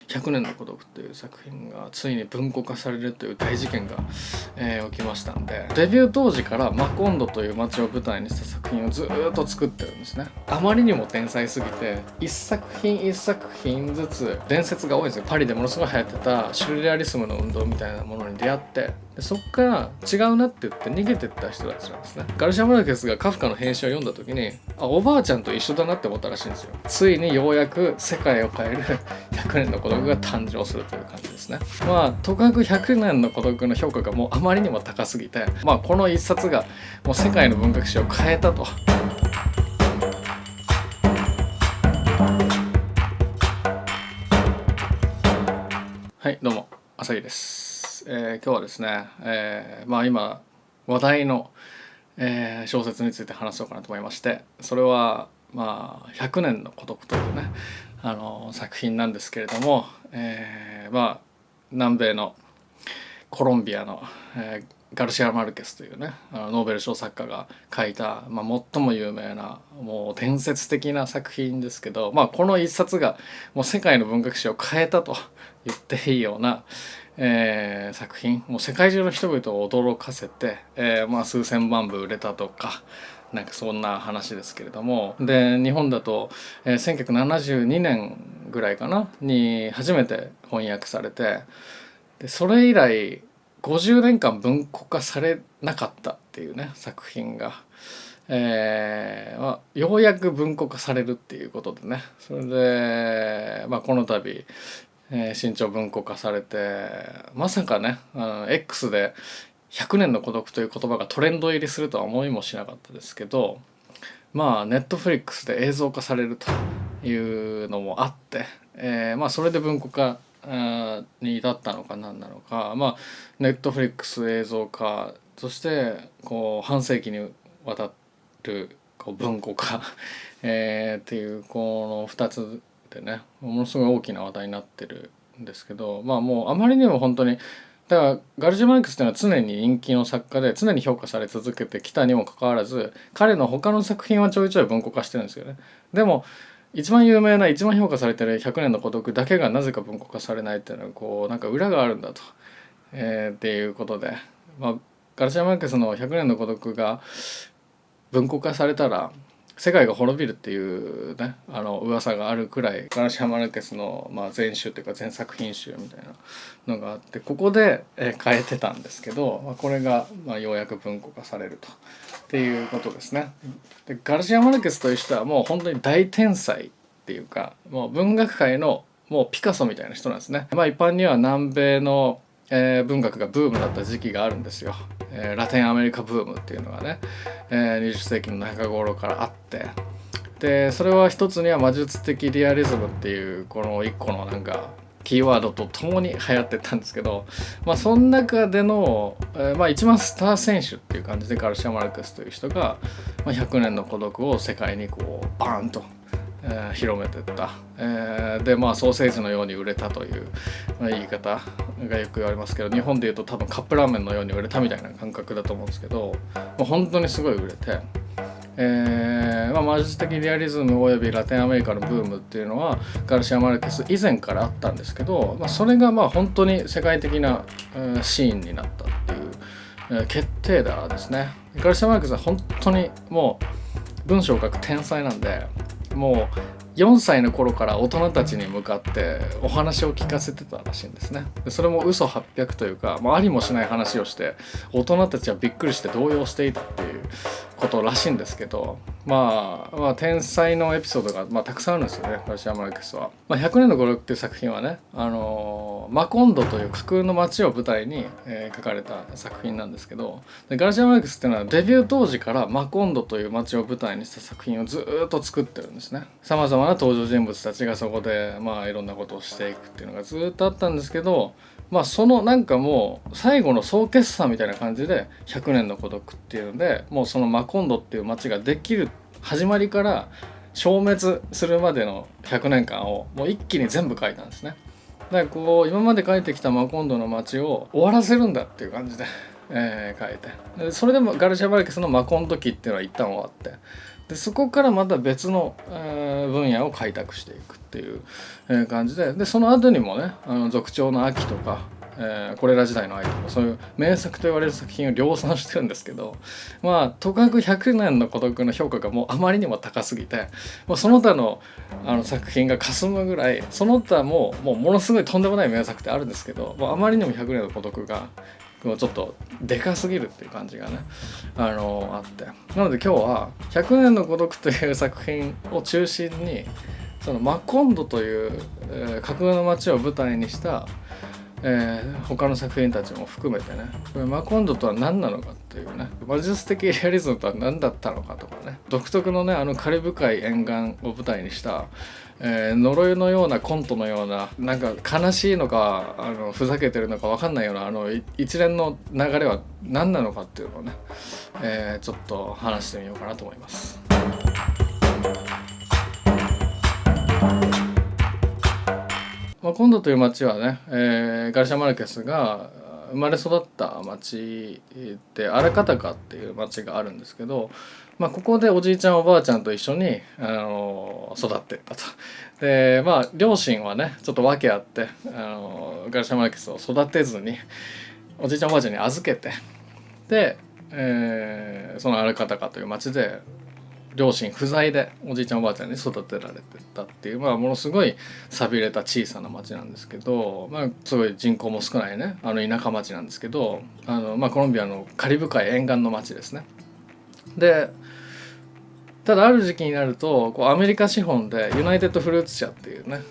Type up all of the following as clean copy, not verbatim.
100年の孤独という作品がついに文庫化されるという大事件が、起きましたんで、デビュー当時からマコンドという街を舞台にした作品をずっと作ってるんですね。あまりにも天才すぎて一作品ずつ伝説が多いんですよ。パリでものすごい流行ってたシュルレアリスムの運動みたいなものに出会って、でそっから違うなって言って逃げてった人たちなんですね。ガルシア・マルケスがカフカの編集を読んだ時に、おばあちゃんと一緒だなって思ったらしいんですよ。ついにようやく世界を変える100年の孤独が誕生するという感じですね。とかく100年の孤独の評価がもうあまりにも高すぎて、この一冊がもう世界の文学史を変えたと。はい、どうも朝日です。今日はですね、今話題の、小説について話そうかなと思いまして、それは100年の孤独というね作品なんですけれども、南米のコロンビアの、ガルシア・マルケスというねノーベル賞作家が書いた、最も有名なもう伝説的な作品ですけど、この一冊がもう世界の文学史を変えたと言っていいような、作品、もう世界中の人々を驚かせて、数千万部売れたとかなんかそんな話ですけれども、で日本だと、1972年ぐらいかなに初めて翻訳されて、でそれ以来50年間文庫化されなかったっていうね作品が、ようやく文庫化されるっていうことでね、それで、この度、新潮文庫化されて、まさかねX で100年の孤独という言葉がトレンド入りするとは思いもしなかったですけど、ネットフリックスで映像化されるというのもあって、それで文庫化に至ったのか何なのか、ネットフリックス映像化、そしてこう半世紀にわたるこう文庫化、っていうこの2つでねものすごい大きな話題になってるんですけど、もうあまりにも本当にだからガルシア・マルケスっていうのは常に人気の作家で常に評価され続けてきたにもかかわらず、彼の他の作品はちょいちょい文庫化してるんですよね。でも一番有名な一番評価されてる100年の孤独だけがなぜか文庫化されないっていうのはこうなんか裏があるんだと、っていうことで、ガルシア・マルケスの100年の孤独が文庫化されたら世界が滅びるっていうね噂があるくらい、ガルシア・マルケスの全集っていうか全作品集みたいなのがあって、ここで変えてたんですけど、これがようやく文庫化されるとっていうことですね。でガルシア・マルケスという人はもう本当に大天才っていうか、もう文学界のもうピカソみたいな人なんですね。一般には南米の文学がブームだった時期があるんですよ。ラテンアメリカブームっていうのがね、20世紀の中頃からあって、でそれは一つには魔術的リアリズムっていうこの一個のなんかキーワードとともに流行ってたんですけど、その中での、一番スター選手っていう感じでガルシア・マルケスという人が、100年の孤独を世界にこうバーンと広めていった、でソーセージのように売れたという、言い方がよく言われますけど、日本でいうと多分カップラーメンのように売れたみたいな感覚だと思うんですけど、本当にすごい売れて、魔術的リアリズムおよびラテンアメリカのブームっていうのはガルシア・マルケス以前からあったんですけど、それが本当に世界的なシーンになったっていう決定打ですね。ガルシア・マルケスは本当にもう文章を書く天才なんで、もう4歳の頃から大人たちに向かってお話を聞かせてたらしいんですね。でそれも嘘800というか、ありもしない話をして大人たちはびっくりして動揺していたっていうことらしいんですけど、天才のエピソードがたくさんあるんですよね、ガルシア・マルケスは。100年の孤独っていう作品はね、マコンドという架空の街を舞台に、書かれた作品なんですけど、でガルシア・マルケスっていうのはデビュー当時からマコンドという街を舞台にした作品をずっと作ってるんですね。さまざまな登場人物たちがそこでいろんなことをしていくっていうのがずっとあったんですけど、そのなんかもう最後の総決算みたいな感じで100年の孤独っていうので、もうそのマコンドっていう街ができる始まりから消滅するまでの100年間をもう一気に全部書いたんですね。だからこう今まで書いてきたマコンドの街を終わらせるんだっていう感じで、書いて、それでもガルシア・マルケスのマコンド期っていうのは一旦終わって、でそこからまた別の、分野を開拓していくっていう、感じで、その後にもね族長の秋とか、これら時代の秋とかそういう名作と言われる作品を量産してるんですけど、まあとかく100年の孤独の評価がもうあまりにも高すぎて、もうその他の作品が霞むぐらい、その他もうものすごいとんでもない名作ってあるんですけど、もうあまりにも100年の孤独がちょっとでかすぎるっていう感じがねあって、なので今日は100年の孤独という作品を中心にそのマコンドという、架空の街を舞台にした、他の作品たちも含めてね、マコンドとは何なのかっていうね、魔術的リアリズムとは何だったのかとかね、独特のねカリブ海沿岸を舞台にした、呪いのようなコントのような、なんか悲しいのかふざけてるのか分かんないような一連の流れは何なのかっていうのをね、ちょっと話してみようかなと思います。コンドという町はね、ガルシア・マルケスが生まれ育った町でアラカタカっていう町があるんですけど、ここでおじいちゃんおばあちゃんと一緒に、育っていったと。で両親はねちょっと訳あってガルシア・マルケスを育てずにおじいちゃんおばあちゃんに預けて、で、そのアラカタカという町で両親不在でおじいちゃんおばあちゃんに育てられてたっていう、ものすごい寂れた小さな町なんですけど、すごい人口も少ないね田舎町なんですけど、コロンビアのカリブ海沿岸の町ですね。でただある時期になるとアメリカ資本でユナイテッドフルーツ社っていうね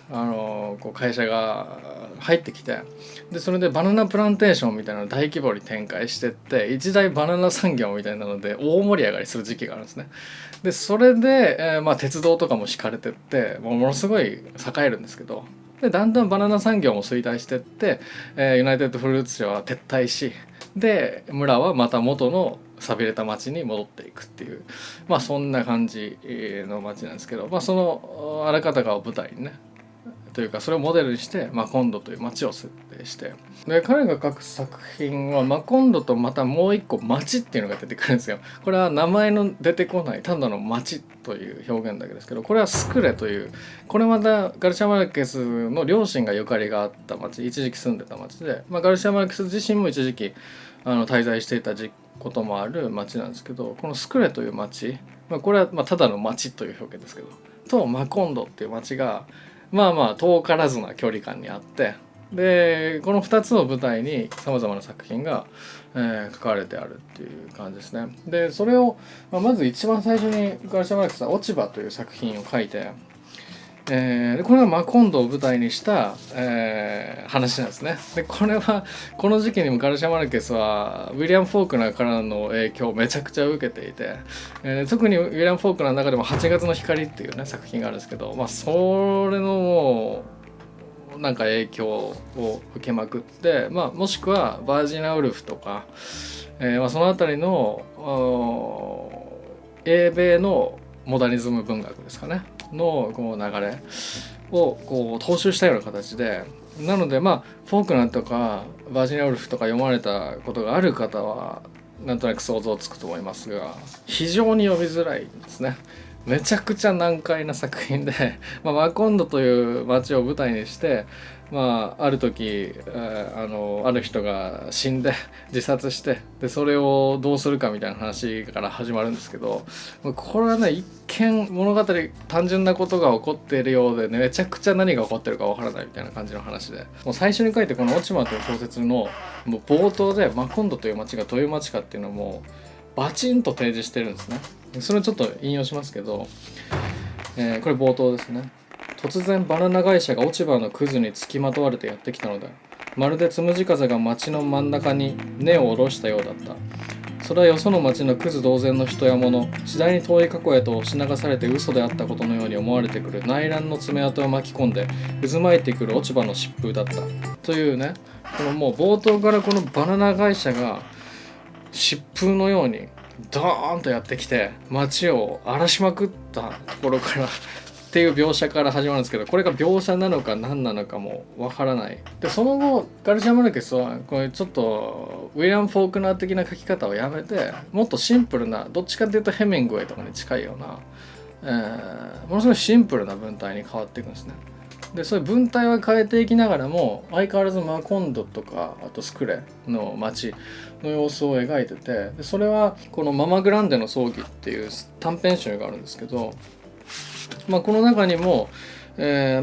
会社が入ってきて、でそれでバナナプランテーションみたいなのを大規模に展開してって、一大バナナ産業みたいなので大盛り上がりする時期があるんですね。でそれで、鉄道とかも敷かれてってものすごい栄えるんですけど、でだんだんバナナ産業も衰退してって、ユナイテッドフルーツ社は撤退し、で村はまた元の寂れた町に戻っていくっていう、そんな感じの町なんですけど、そのあらかたかを舞台にねというかそれをモデルにしてマコンドという町を設定して、で彼が書く作品はマコンドとまたもう一個町っていうのが出てくるんですよ。これは名前の出てこないただの町という表現だけですけど、これはスクレという、これまたガルシア・マルケスの両親がゆかりがあった町、一時期住んでた町で、ガルシア・マルケス自身も一時期滞在していたこともある町なんですけど、このスクレという町、これはただの町という表現ですけど、とマコンドっていう町が遠からずな距離感にあって、でこの2つを舞台にさまざまな作品が、書かれてあるっていう感じですね。でそれを、まず一番最初にガルシア・マルケスは落ち葉という作品を書いて、でこれはマコンドを舞台にした、話なんですね。でこれはこの時期にもガルシア・マルケスはウィリアム・フォークナーからの影響をめちゃくちゃ受けていて、特にウィリアム・フォークナーの中でも8月の光っていうね作品があるんですけど、それのもうなんか影響を受けまくって、もしくはバージナ・ウルフとか、その辺りの英米のモダニズム文学ですかねのこう流れをこう踏襲したような形で、なのでフォークナーとかバージニア・ウルフとか読まれたことがある方はなんとなく想像つくと思いますが、非常に読みづらいですね。めちゃくちゃ難解な作品でマコンドという街を舞台にして、ある時ある人が死んで自殺して、でそれをどうするかみたいな話から始まるんですけど、これはね一見物語単純なことが起こっているようでね、めちゃくちゃ何が起こってるかわからないみたいな感じの話で、もう最初に書いてこの「落ち葉」という小説のもう冒頭でマコンドという街がどういう街かっていうのをもうバチンと提示してるんですね。それをちょっと引用しますけど、これ冒頭ですね。突然バナナ会社が落ち葉のクズにつきまとわれてやってきたのだ。まるでつむじ風が町の真ん中に根を下ろしたようだった。それはよその町のクズ同然の人や物、次第に遠い過去へと押し流されて嘘であったことのように思われてくる内乱の爪痕を巻き込んで渦巻いてくる落ち葉の疾風だったというね、このもう冒頭からこのバナナ会社が疾風のようにドーンとやってきて街を荒らしまくったところからっていう描写から始まるんですけど、これが描写なのか何なのかもわからない。でその後ガルシア・マルケスはこれちょっとウィリアム・フォークナー的な書き方をやめて、もっとシンプルな、どっちかっていうとヘミングウェイとかに近いような、ものすごいシンプルな文体に変わっていくんですね。でそういう文体は変えていきながらも相変わらずマコンドとかあとスクレの街の様子を描いてて、でそれはこのママグランデの葬儀っていう短編集があるんですけど、この中にも、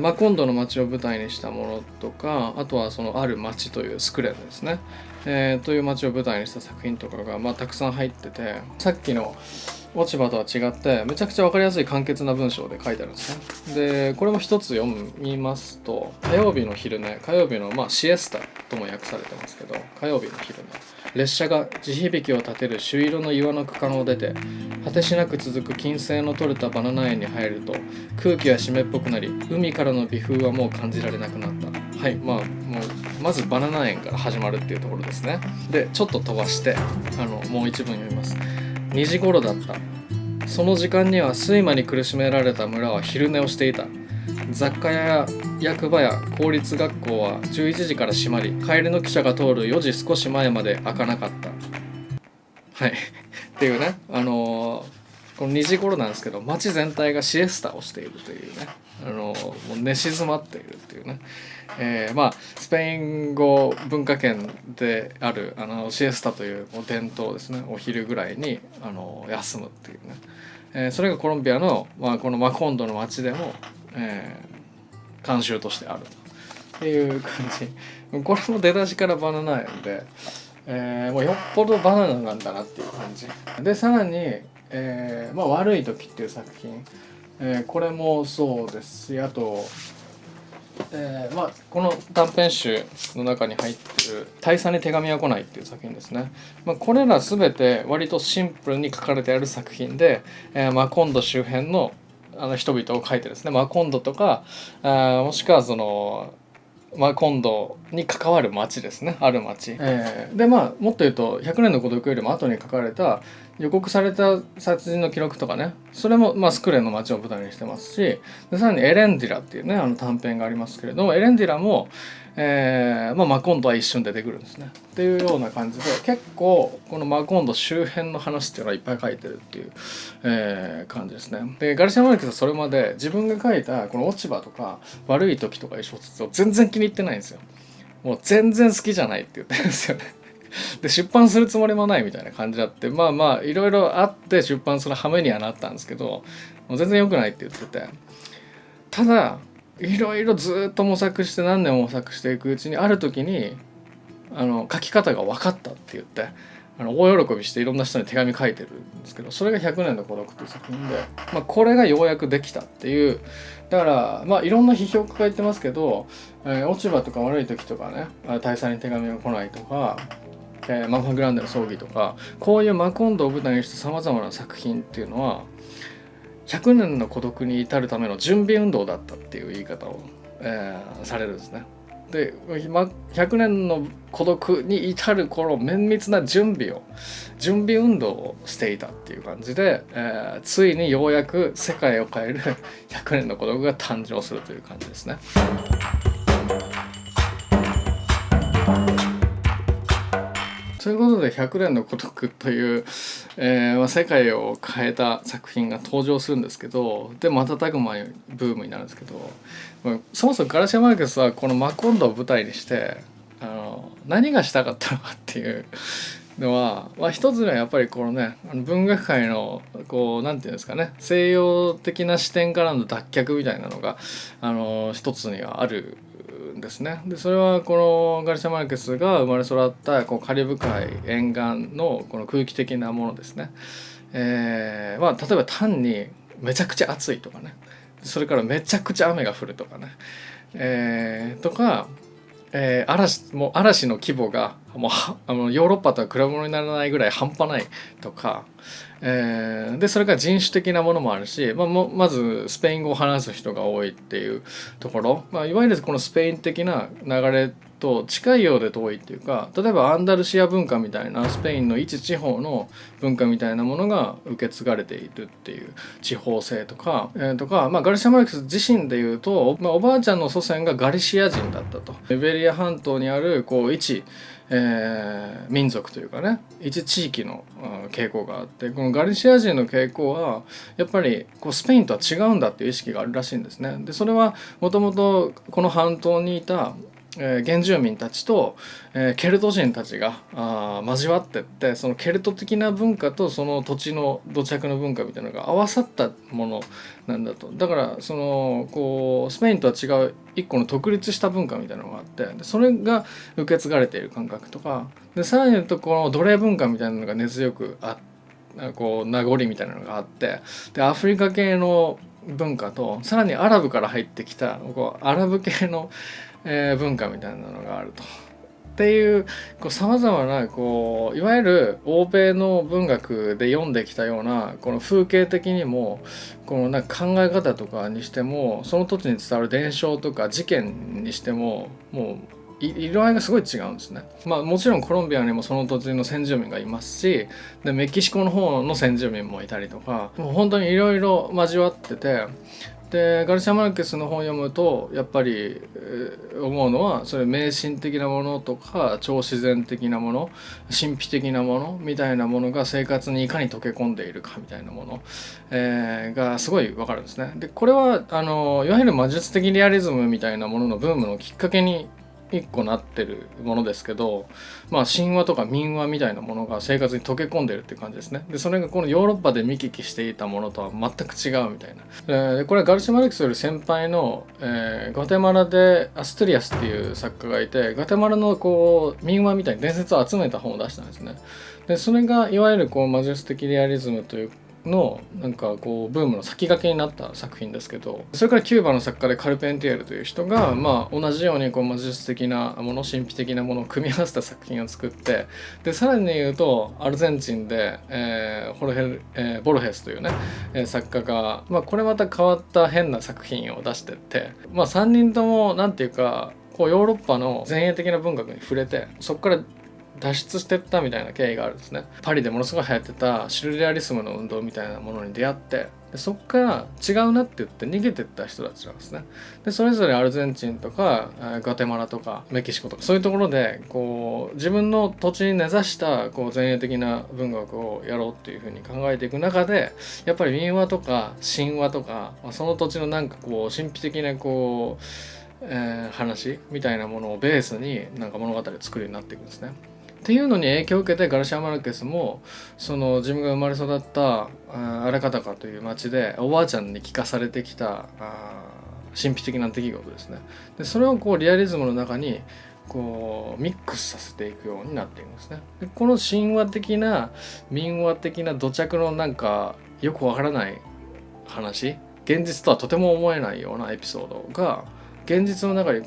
マコンドの町を舞台にしたものとか、あとはそのある町というスクレンですね、という町を舞台にした作品とかが、たくさん入ってて、さっきの落ち葉とは違ってめちゃくちゃ分かりやすい簡潔な文章で書いてあるんですね。でこれも一つ読みますと、火曜日の昼寝、火曜日のシエスタとも訳されてますけど、火曜日の昼寝、列車が地響きを立てる朱色の岩の区間を出て果てしなく続く金星の取れたバナナ園に入ると、空気は湿っぽくなり海からの微風はもう感じられなくなった。はい、まずバナナ園から始まるっていうところですね。でちょっと飛ばしてもう一文読みます。2時頃だった。その時間には睡魔に苦しめられた村は昼寝をしていた。雑貨屋や役場や公立学校は11時から閉まり、帰りの汽車が通る4時少し前まで開かなかった。はいっていうね、この2時頃なんですけど、街全体がシエスタをしているというね、もう寝静まっているっていうね、スペイン語文化圏であるシエスタという伝統ですね、お昼ぐらいに休むっていうね、それがコロンビアの、このマコンドの街でも、慣習としてあるという感じ。これも出だしからバナナ園で、もうよっぽどバナナなんだなっていう感じで、さらに、悪い時っていう作品、これもそうですし、あと、この短編集の中に入ってる「大佐に手紙は来ない」っていう作品ですね。これら全て割とシンプルに書かれてある作品で、マコンド周辺の人々を書いてですね、マコンドとかもしくはそのコンドに関わる町ですね、ある町、でもっと言うと100年の孤独よりも後に書かれた予告された殺人の記録とかね、それもスクレの町を舞台にしてますし、でさらにエレンディラっていうね短編がありますけれども、エレンディラも、マコンドは一瞬出てくるんですねっていうような感じで、結構このマコンド周辺の話っていうのはいっぱい書いてるっていう、感じですね。でガルシア・マルケスはそれまで自分が書いたこの落ち葉とか悪い時とかいう小説を全然気に入ってないんですよ。もう全然好きじゃないって言ってるんですよね。で出版するつもりもないみたいな感じだって、いろいろあって出版する羽目にはなったんですけど、もう全然良くないって言ってて、ただいろいろずっと模索して何年も模索していくうちに、ある時に書き方が分かったって言って大喜びしていろんな人に手紙書いてるんですけど、それが100年の孤独っていう作品で、これがようやくできたっていう。だからいろんな批評家が言ってますけど、落ち葉とか悪い時とかね、大佐に手紙が来ないとか、ママグランデの葬儀とか、こういうマコンドを舞台にしたさまざまな作品っていうのは100年の孤独に至るための準備運動だったっていう言い方を、されるんですね。で100年の孤独に至る頃、綿密な準備運動をしていたっていう感じで、ついにようやく世界を変える100年の孤独が誕生するという感じですね。ということで100年の孤独という、世界を変えた作品が登場するんですけど、で瞬く間にブームになるんですけど、そもそもガルシア・マルケスはこのマコンドを舞台にして何がしたかったのかっていうのは、一つにはやっぱりこのね、文学界のこうなんていうんですかね、西洋的な視点からの脱却みたいなのが一つにはあるんですね。でそれはこのガルシア・マルケスが生まれ育ったこうカリブ海沿岸のこの空気的なものですね。例えば単にめちゃくちゃ暑いとかね、それからめちゃくちゃ雨が降るとかね、とか、嵐の規模がもうヨーロッパとは比べ物にならないぐらい半端ないとか、でそれから人種的なものもあるし、まずスペイン語を話す人が多いっていうところ、いわゆるこのスペイン的な流れと近いようで遠いっていうか、例えばアンダルシア文化みたいなスペインの一地方の文化みたいなものが受け継がれているっていう地方性とか、ガルシア・マルケス自身で言うと、おばあちゃんの祖先がガリシア人だったと。イベリア半島にある一民族というかね、一地域の傾向があって、このガリシア人の傾向はやっぱりスペインとは違うんだっていう意識があるらしいんですね。でそれはもともとこの半島にいた原住民たちと、ケルト人たちが交わってって、そのケルト的な文化とその土地の土着の文化みたいなのが合わさったものなんだと。だからスペインとは違う一個の独立した文化みたいなのがあって、でそれが受け継がれている感覚とかで、さらに言うとこの奴隷文化みたいなのが根強く名残みたいなのがあって、でアフリカ系の文化とさらにアラブから入ってきたアラブ系の文化みたいなのがあると。っていうさまざまないわゆる欧米の文学で読んできたようなこの風景的にもなんか考え方とかにしても、その土地に伝わる伝承とか事件にしてももう色合いがすごい違うんですね。もちろんコロンビアにもその土地の先住民がいますし、でメキシコの方の先住民もいたりとか、もう本当にいろいろ交わってて、でガルシア・マルケスの本を読むとやっぱり思うのは、それ迷信的なものとか超自然的なもの、神秘的なものみたいなものが生活にいかに溶け込んでいるかみたいなもの、がすごい分かるんですね。でこれはいわゆる魔術的リアリズムみたいなもののブームのきっかけに一個なってるものですけど、神話とか民話みたいなものが生活に溶け込んでるっていう感じですね。でそれがこのヨーロッパで見聞きしていたものとは全く違うみたいな。でこれはガルシア・マルケスより先輩の、ガテマラでアストゥリアスっていう作家がいて、ガテマラの民話みたいに伝説を集めた本を出したんですね。でそれがいわゆる魔術的リアリズムというのなんかブームの先駆けになった作品ですけど、それからキューバの作家でカルペンティエルという人が、同じように魔術的なもの、神秘的なものを組み合わせた作品を作って、でさらに言うとアルゼンチンで、ボルヘスというね、作家が、これまた変わった変な作品を出してって、3人ともなんていうかヨーロッパの前衛的な文学に触れて、そこから脱出してったみたいな経緯があるんですね。パリでものすごい流行ってたシュルレアリスムの運動みたいなものに出会って、でそこから違うなって言って逃げてった人たちなんですね。でそれぞれアルゼンチンとかガテマラとかメキシコとかそういうところで自分の土地に根ざした前衛的な文学をやろうっていうふうに考えていく中で、やっぱり民話とか神話とか、その土地のなんか神秘的な話みたいなものをベースになんか物語を作るようになっていくんですね。っていうのに影響を受けてガルシア・マルケスも自分が生まれ育ったアラカタカという町でおばあちゃんに聞かされてきた神秘的な出来事ですね。でそれをリアリズムの中にミックスさせていくようになっているんですね。でこの神話的な民話的な土着のなんかよくわからない話、現実とはとても思えないようなエピソードが現実の中に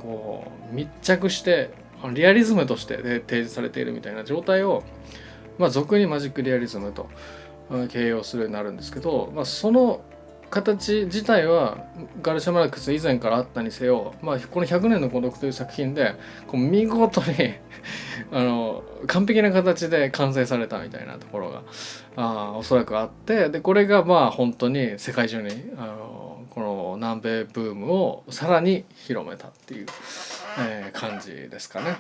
密着してリアリズムとして提示されているみたいな状態を、俗にマジックリアリズムと形容するようになるんですけど、その形自体はガルシア・マルクス以前からあったにせよ、この100年の孤独という作品で見事に完璧な形で完成されたみたいなところがおそらくあって、でこれが本当に世界中にこの南米ブームをさらに広めたっていう感じですかね。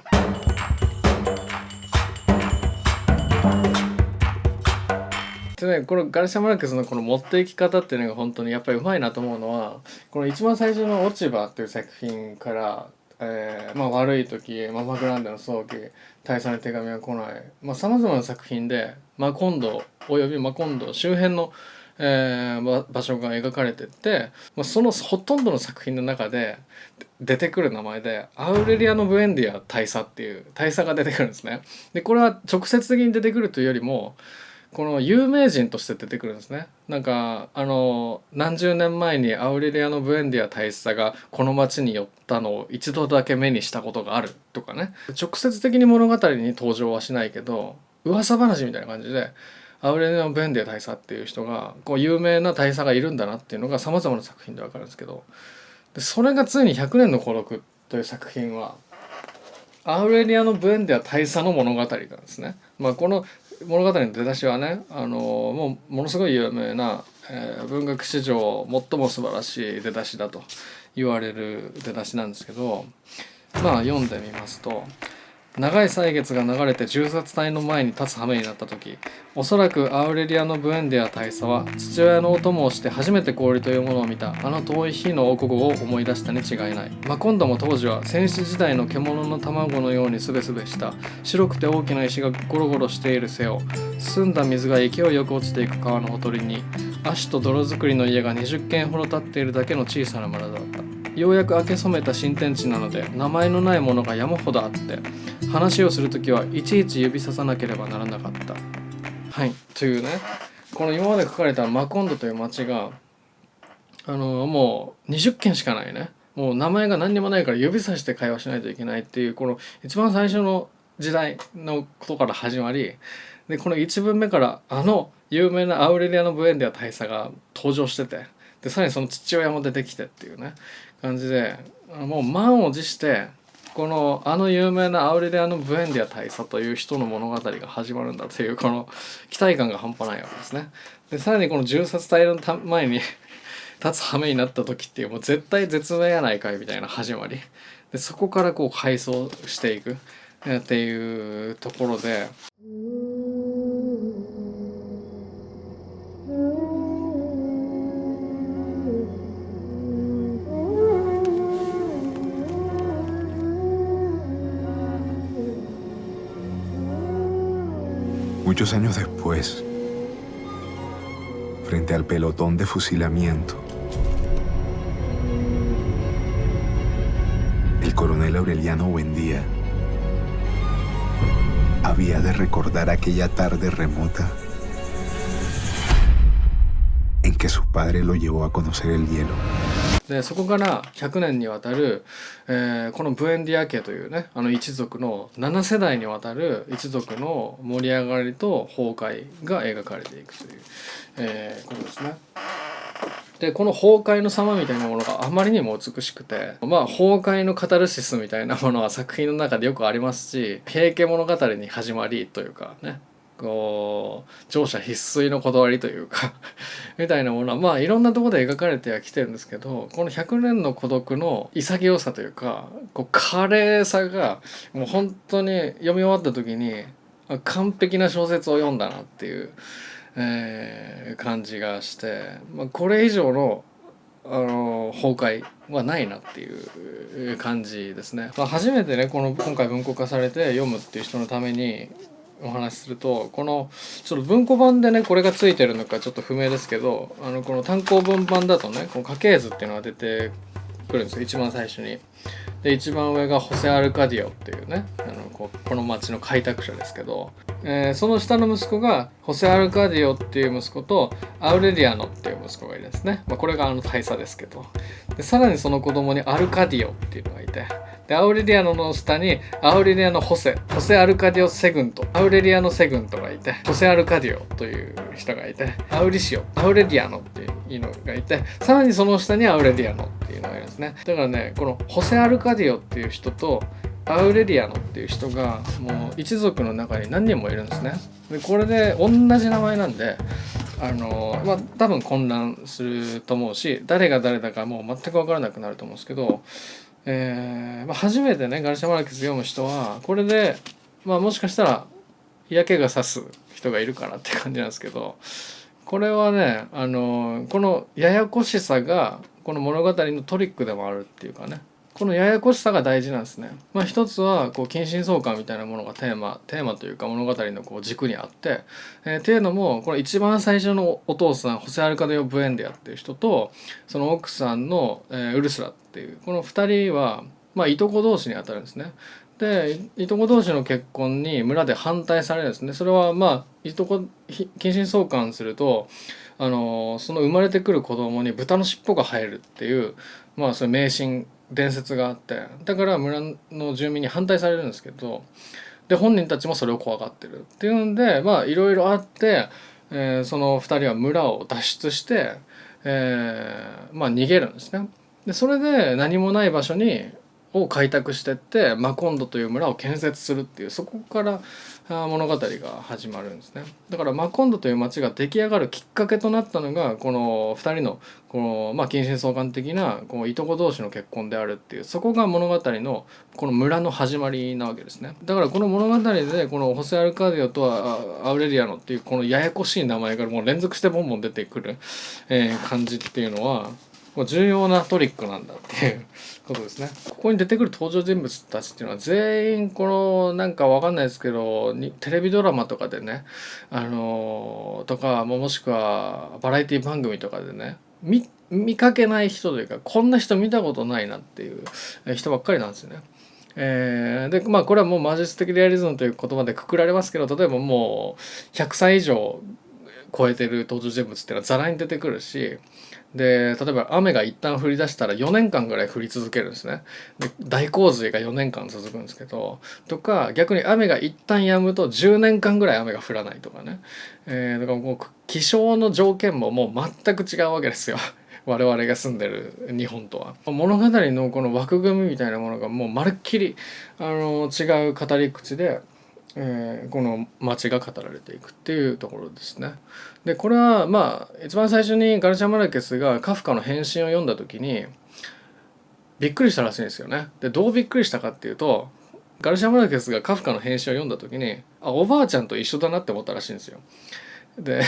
でね、このガルシア・マルケスのこの持っていき方っていうのが本当にやっぱりうまいなと思うのは、この一番最初の「落ち葉」っていう作品から、悪い時、マグランデの早期、大佐の手紙は来ない、さまざまな作品でマコンドおよびマコンド周辺の場所が描かれてって、そのほとんどの作品の中で出てくる名前でアウレリアノ・ブエンディア大佐っていう大佐が出てくるんですね。でこれは直接的に出てくるというよりもこの有名人として出てくるんですね。なんか何十年前にアウレリアノ・ブエンディア大佐がこの町に寄ったのを一度だけ目にしたことがあるとかね、直接的に物語に登場はしないけど噂話みたいな感じでアウレリアノ・ブエンディア大佐っていう人が有名な大佐がいるんだなっていうのがさまざまな作品で分かるんですけど、でそれがついに「100年の孤独」という作品はアウレリアノ・ブエンデア大佐の物語なんですね。この物語の出だしはね、もうものすごい有名な、文学史上最も素晴らしい出だしだと言われる出だしなんですけど、読んでみますと、長い歳月が流れて銃殺隊の前に立つ羽目になった時、おそらくアウレリアノ・ブエンデア大佐は父親のお供をして初めて氷というものを見たあの遠い日の王国を思い出したに違いない。マコンドも当時は戦死時代の獣の卵のようにすべすべした白くて大きな石がゴロゴロしている背を、澄んだ水が勢いよく落ちていく川のほとりに足と泥作りの家が20軒ほど建っているだけの小さな村だった。ようやく明け染めた新天地なので名前のないものが山ほどあって、話をするときはいちいち指ささなければならなかった。はい、というね、この今まで書かれたマコンドという町がもう20軒しかないね、もう名前が何にもないから指さして会話しないといけないっていう、この一番最初の時代のことから始まりで、この1文目から有名なアウレリアノ・ブエンデア大佐が登場してて、でさらにその父親も出てきてっていうね感じで、もう満を持してこの有名なアウレリアノ・ブエンディア大佐という人の物語が始まるんだというこの期待感が半端ないわけですね。でさらにこの銃殺隊の前に立つ羽目になった時っていう、もう絶対絶命やないかいみたいな始まりで、そこからこう回想していくっていうところで、Muchos años después, frente al pelotón de fusilamiento, el coronel Aureliano Buendía había de recordar aquella tarde remota en que su padre lo llevó a conocer el hielo. でそこから100年にわたる、このブエンディア家というね一族の7世代にわたる一族の盛り上がりと崩壊が描かれていくという、ことですね。でこの崩壊の様みたいなものがあまりにも美しくて、崩壊のカタルシスみたいなものは作品の中でよくありますし、平家物語に始まりというかね、こう乗車必須の断りというかみたいなものはいろんなところで描かれてはきてるんですけど、この100年の孤独の潔さというか華麗さがもう本当に読み終わった時に完璧な小説を読んだなっていう、感じがして、これ以上の崩壊はないなっていう感じですね。初めてね今回文庫化されて読むっていう人のためにお話しすると、このちょっと文庫版でねこれがついてるのかちょっと不明ですけど、この単行本版だとねこの家系図っていうのが出てくるんですよ、一番最初に。で一番上がホセ・アルカディオっていうねこの町の開拓者ですけど、その下の息子がホセ・アルカディオっていう息子とアウレリアノっていう息子がいるんですね。これが大佐ですけど、でさらにその子供にアルカディオっていうのがいて、でアウレリアノの下にアウレリアノ・ホセアルカディオ・セグント、アウレリアノ・セグントがいて、ホセ・アルカディオという人がいて、アウリシオ、アウレリアノっていうのがいて、さらにその下にアウレリアノっていうのがいるんですね。だからねこのホセ・アルカディオっていう人とアウレリアノっていう人がもう一族の中に何人もいるんですね。でこれで同じ名前なんで多分混乱すると思うし、誰が誰だかもう全く分からなくなると思うんですけど、初めてねガルシア・マルケス読む人はこれでもしかしたら嫌気がさす人がいるかなって感じなんですけど、これはねこのややこしさがこの物語のトリックでもあるっていうかね、このややこしさが大事なんですね。一つは近親相関みたいなものがテーマというか物語の軸にあって、っていうのもこの一番最初のお父さんホセ・アルカディオ・ブエンデアっていう人とその奥さんの、ウルスラっていうこの2人はいとこ同士にあたるんですね。でいとこ同士の結婚に村で反対されるんですね。それはいとこ近親相関するとその生まれてくる子供に豚の尻尾が生えるっていうそういう迷信伝説があって、だから村の住民に反対されるんですけど、で本人たちもそれを怖がってるっていうんでいろいろあって、その2人は村を脱出して、逃げるんですね。でそれで何もない場所にを開拓してってマコンドという村を建設するっていう、そこから物語が始まるんですね。だからマコンドという町が出来上がるきっかけとなったのがこの2人のこの近親相関的なこういとこ同士の結婚であるっていう、そこが物語のこの村の始まりなわけですね。だからこの物語でこのホセ・アルカディオとアウレリアノっていうこのややこしい名前がもう連続してボンボン出てくる、感じっていうのは重要なトリックなんだっていうことですね。ここに出てくる登場人物たちっていうのは全員このなんかわかんないですけどテレビドラマとかでね、とかもしくはバラエティ番組とかでね見かけない人というか、こんな人見たことないなっていう人ばっかりなんですよね。でこれはもう魔術的リアリズムという言葉でくくられますけど、例えばもう100歳以上超えてる登場人物っていうのはザラに出てくるし、で例えば雨が一旦降り出したら4年間ぐらい降り続けるんですね。で大洪水が4年間続くんですけど、とか逆に雨が一旦止むと10年間ぐらい雨が降らないとかね、だからもう気象の条件ももう全く違うわけですよ我々が住んでる日本とは。物語のこの枠組みみたいなものがもうまるっきり違う語り口でこの街が語られていくっていうところですね。でこれは一番最初にガルシア・マルケスがカフカの変身を読んだ時にびっくりしたらしいんですよね。でどうびっくりしたかっていうと、ガルシア・マルケスがカフカの変身を読んだ時におばあちゃんと一緒だなって思ったらしいんですよ。で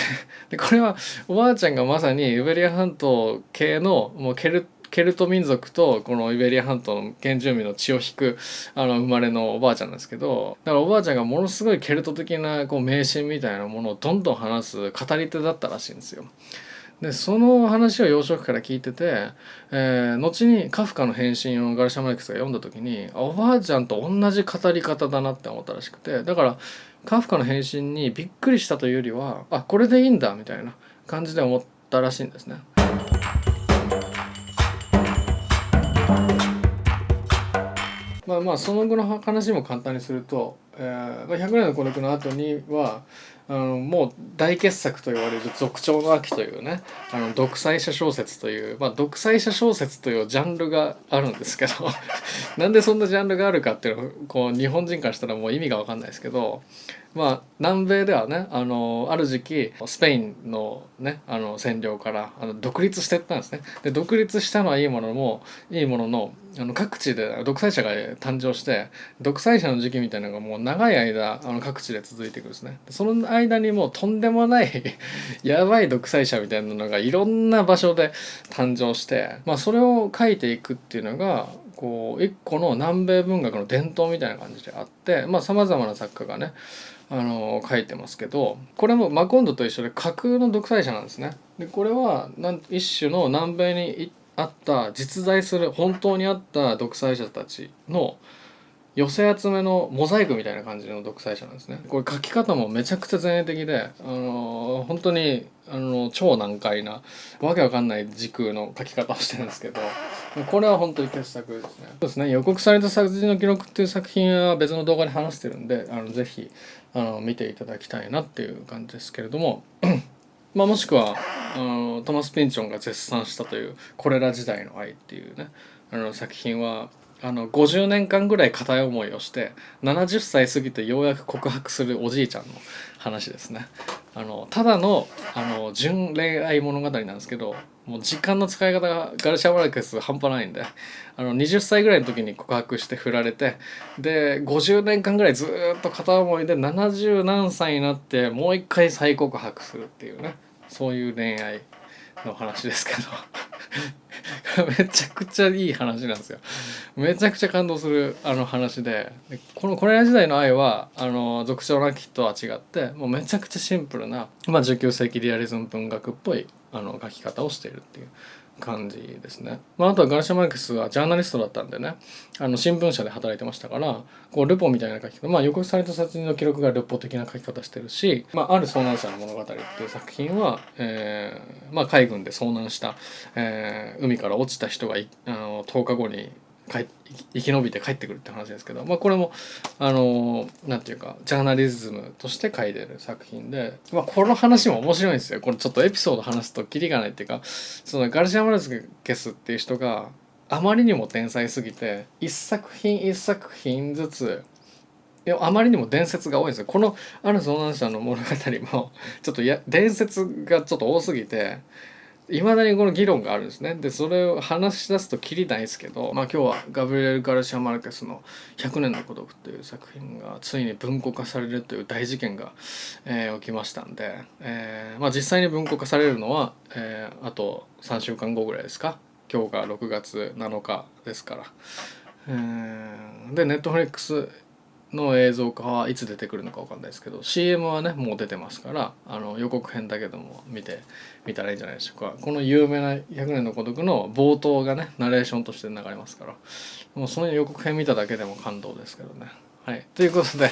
これはおばあちゃんがまさにイベリア半島系のもうケルト民族とこのイベリア半島の原住民の血を引く生まれのおばあちゃんなんですけど、だからおばあちゃんがものすごいケルト的なこう迷信みたいなものをどんどん話す語り手だったらしいんですよ。でその話を幼少期から聞いてて、後にカフカの変身をガルシア・マルケスが読んだ時におばあちゃんと同じ語り方だなって思ったらしくて、だからカフカの変身にびっくりしたというよりはこれでいいんだみたいな感じで思ったらしいんですね。その後の話も簡単にすると、100年の孤独の後にはもう大傑作と言われる続調の秋というね独裁者小説という、独裁者小説というジャンルがあるんですけどなんでそんなジャンルがあるかっていうのをこう日本人からしたらもう意味が分かんないですけど、南米ではねある時期スペインのね占領から独立していったんですね。で独立したのはいいものの各地で独裁者が誕生して、独裁者の時期みたいなのがもう長い間各地で続いていくんですね。その間にもうとんでもないやばい独裁者みたいなのがいろんな場所で誕生して、それを書いていくっていうのがこう一個の南米文学の伝統みたいな感じであって、さまざまな作家がね書いてますけど、これもマコンドと一緒で架空の独裁者なんですね。でこれは一種の南米にあった実在する本当にあった独裁者たちの寄せ集めのモザイクみたいな感じの独裁者なんですね。これ書き方もめちゃくちゃ前衛的で、本当に超難解なわけわかんない時空の書き方をしてるんですけど、これは本当に傑作ですね。そうですね。予告された殺人の記録っていう作品は別の動画で話してるんでぜひ見ていただきたいなっていう感じですけれどももしくはトマス・ピンチョンが絶賛したという「これら時代の愛」っていうね作品は50年間ぐらい片思いをして70歳過ぎてようやく告白するおじいちゃんの話ですね。ただの純恋愛物語なんですけど、もう時間の使い方がガルシア・マルケス半端ないんで20歳ぐらいの時に告白して振られて、で50年間ぐらいずっと片思いで70何歳になってもう一回再告白するっていうね、そういう恋愛の話ですけどめちゃくちゃいい話なんですよ。めちゃくちゃ感動する話で、これら時代の愛は俗調なきとは違ってもうめちゃくちゃシンプルな、19世紀リアリズム文学っぽい書き方をしているっていう感じですね。あとはガルシア・マルケスはジャーナリストだったんでね新聞社で働いてましたからこうルポみたいな書き方、予告された殺人の記録がルポ的な書き方してるし、ある遭難者の物語っていう作品は、海軍で遭難した、海から落ちた人が10日後に生き延びて帰ってくるって話ですけど、これもなんていうかジャーナリズムとして書いてる作品で、この話も面白いんですよ。これちょっとエピソード話すとキリがないっていうか、そのガルシア・マルケスっていう人があまりにも天才すぎて一作品一作品ずつあまりにも伝説が多いんですよ。このある遭難者の物語もちょっと伝説がちょっと多すぎていまだにこの議論があるんですね。でそれを話し出すとキリないですけど、今日はガブリエル・ガルシア・マルケスの「100年の孤独」という作品がついに文庫化されるという大事件が、起きましたんで、実際に文庫化されるのは、あと3週間後ぐらいですか。今日が6月7日ですから、でネットフリックスの映像化はいつ出てくるのか分かんないですけど CM はねもう出てますから予告編だけでも見たらいいんじゃないでしょうか。この有名な「100年の孤独」の冒頭がねナレーションとして流れますからもうその予告編見ただけでも感動ですけどね。はい、ということで、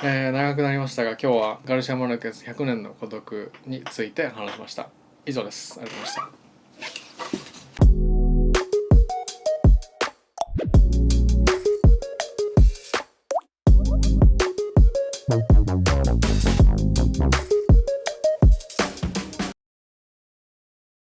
長くなりましたが今日はガルシア・マルケス「100年の孤独」について話しました。以上です。ありがとうございました。